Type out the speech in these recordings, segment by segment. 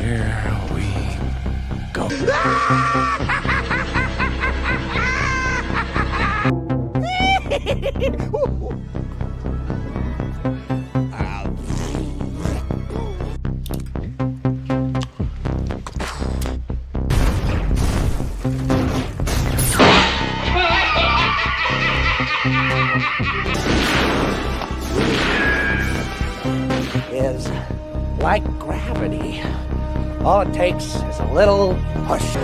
Here we go. Is like gravity. All it takes is a little push.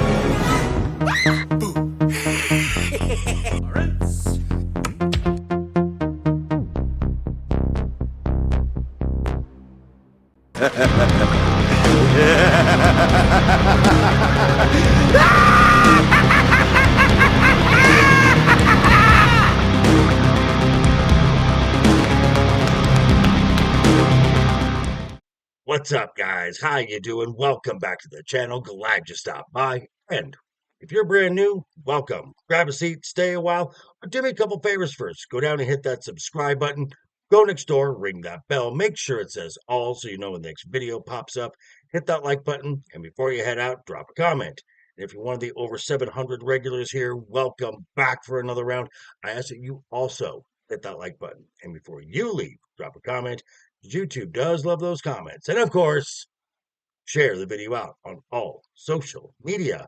What's up, guys? How you doing? Welcome back to the channel. Glad you stopped by. And if you're brand new, welcome. Grab a seat, stay a while, or do me a couple favors first. Go down and hit that subscribe button. Go next door, ring that bell. Make sure it says all so you know when the next video pops up. Hit that like button, and before you head out, drop a comment. And if you're one of the over 700 regulars here, welcome back for another round. I ask that you also hit that like button. And before you leave, drop a comment. YouTube does love those comments. And of course, share the video out on all social media.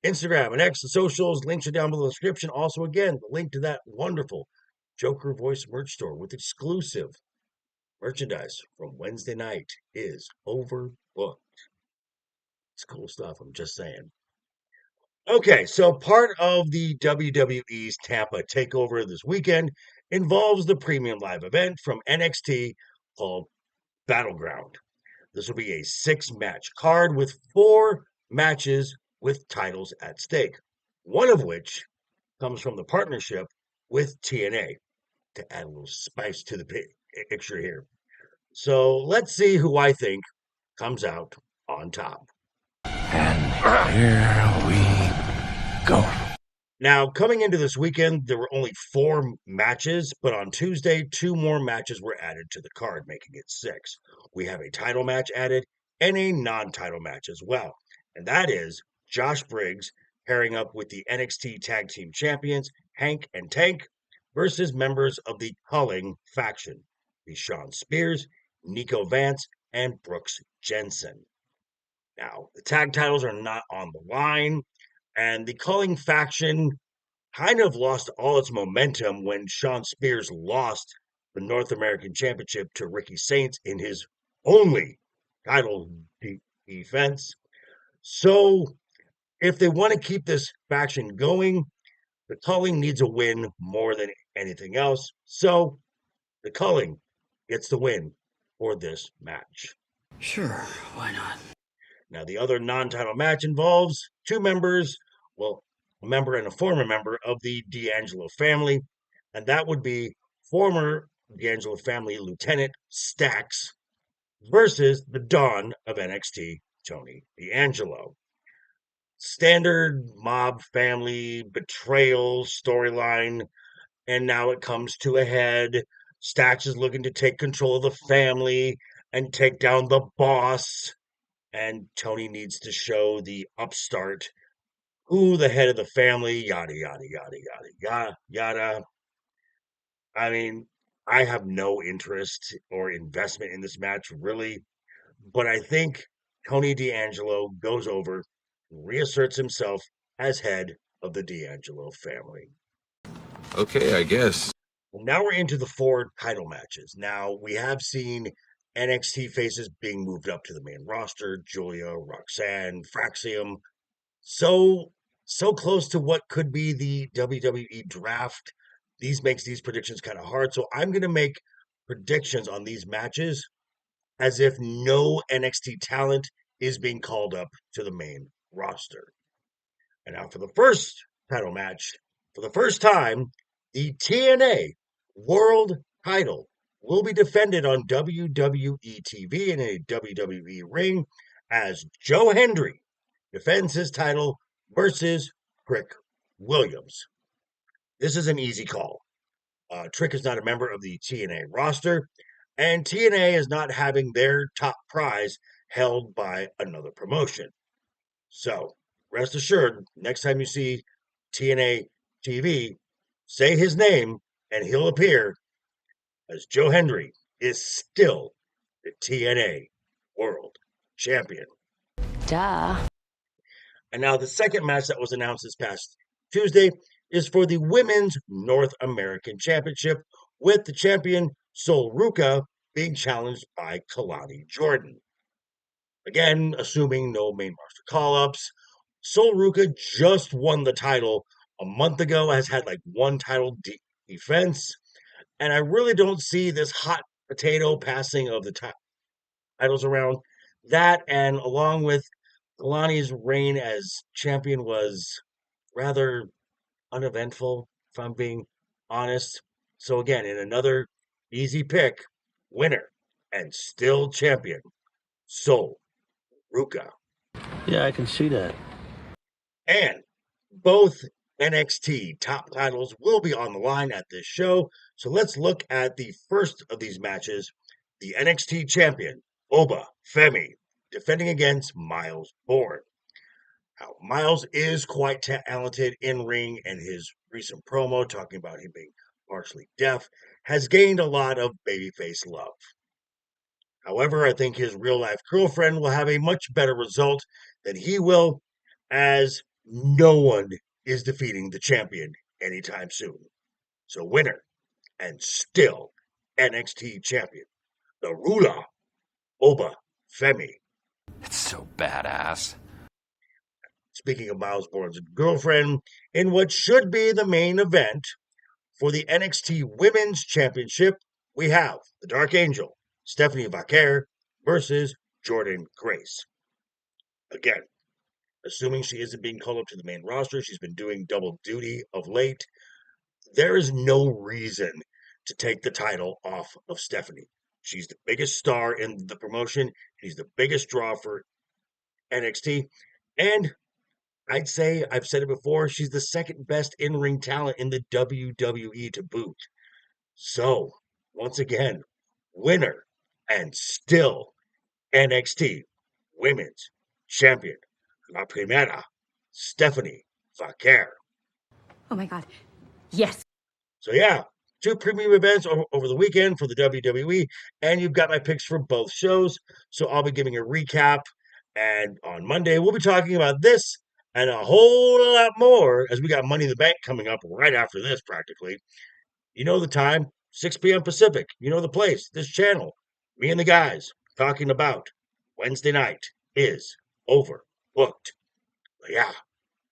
Instagram and X, the socials, links are down below in the description. Also, again, the link to that wonderful Joker Voice merch store with exclusive merchandise from Wednesday night is overbooked. It's cool stuff, I'm just saying. Okay, so part of the WWE's Tampa Takeover this weekend involves the premium live event from NXT called Battleground. This will be a 6-match card with 4 matches with titles at stake, one of which comes from the partnership with TNA to add a little spice to the picture here. So let's see who I think comes out on top. And here we go. Now, coming into this weekend, there were only 4 matches, but on Tuesday, 2 more matches were added to the card, making it 6. We have a title match added and a non-title match as well. And that is Josh Briggs pairing up with the NXT Tag Team Champions, Hank and Tank, versus members of the Culling faction, the Sean Spears, Nico Vance, and Brooks Jensen. Now, the tag titles are not on the line, and the Culling faction kind of lost all its momentum when Sean Spears lost the North American Championship to Ricky Saints in his only title defense. So, if they want to keep this faction going, the Culling needs a win more than anything else. So, the Culling gets the win for this match. Sure, why not? Now, the other non-title match involves 2 members, well, a member and a former member of the D'Angelo family, and that would be former D'Angelo family Lieutenant Stax versus the Don of NXT, Tony D'Angelo. Standard mob family betrayal storyline, and now it comes to a head. Stax is looking to take control of the family and take down the boss. And Tony needs to show the upstart who the head of the family, yada, yada, yada, yada, yada, yada. I mean, I have no interest or investment in this match, really. But I think Tony D'Angelo goes over, reasserts himself as head of the D'Angelo family. Okay, I guess. Well, now we're into the 4 title matches. Now, we have seen NXT faces being moved up to the main roster, Julia, Roxanne, Fraxium. So close to what could be the WWE draft. These makes these predictions kind of hard. So I'm going to make predictions on these matches as if no NXT talent is being called up to the main roster. And now for the first title match, for the first time, the TNA World Title will be defended on WWE TV in a WWE ring as Joe Hendry defends his title versus Trick Williams. This is an easy call. Trick is not a member of the TNA roster, and TNA is not having their top prize held by another promotion. So, rest assured, next time you see TNA TV, say his name and he'll appear, as Joe Hendry is still the TNA World Champion. Duh. And now the second match that was announced this past Tuesday is for the Women's North American Championship, with the champion Sol Ruca being challenged by Kalani Jordan. Again, assuming no main roster call-ups, Sol Ruca just won the title a month ago, has had like one title defense, and I really don't see this hot potato passing of the titles around. That, and along with Kalani's reign as champion, was rather uneventful, if I'm being honest. So again, in another easy pick, winner and still champion, Sol Ruca. Yeah, I can see that. And both NXT top titles will be on the line at this show. So let's look at the first of these matches. The NXT champion, Oba Femi, defending against Miles Bourne. Now, Miles is quite talented in ring, and his recent promo talking about him being partially deaf has gained a lot of babyface love. However, I think his real life girlfriend will have a much better result than he will, as no one is defeating the champion anytime soon. So, winner and still NXT champion, the ruler, Oba Femi. It's so badass. Speaking of Miles Bourne's girlfriend, in what should be the main event for the NXT Women's Championship, we have the Dark Angel, Stephanie Vaquer, versus Jordan Grace. Again, assuming she isn't being called up to the main roster, she's been doing double duty of late. There is no reason to take the title off of Stephanie. She's the biggest star in the promotion. She's the biggest draw for NXT. And I'd say, I've said it before, she's the second best in-ring talent in the WWE to boot. So, once again, winner and still NXT Women's Champion, La Primera, Stephanie Vaquer. Oh my god. Yes. So yeah, two premium events over the weekend for the WWE, and you've got my picks for both shows. So I'll be giving a recap, and on Monday we'll be talking about this and a whole lot more, as we got Money in the Bank coming up right after this practically. You know the time, 6 p.m. Pacific. You know the place, this channel. Me and the guys talking about Wednesday night is overbooked. But yeah,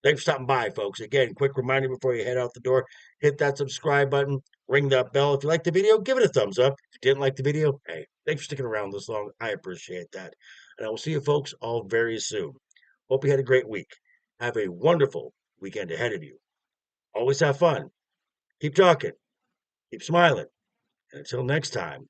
thanks for stopping by, folks. Again, quick reminder before you head out the door, hit that subscribe button, ring that bell. If you like the video, give it a thumbs up. If you didn't like the video, hey, thanks for sticking around this long. I appreciate that. And I will see you folks all very soon. Hope you had a great week. Have a wonderful weekend ahead of you. Always have fun. Keep talking. Keep smiling. And until next time,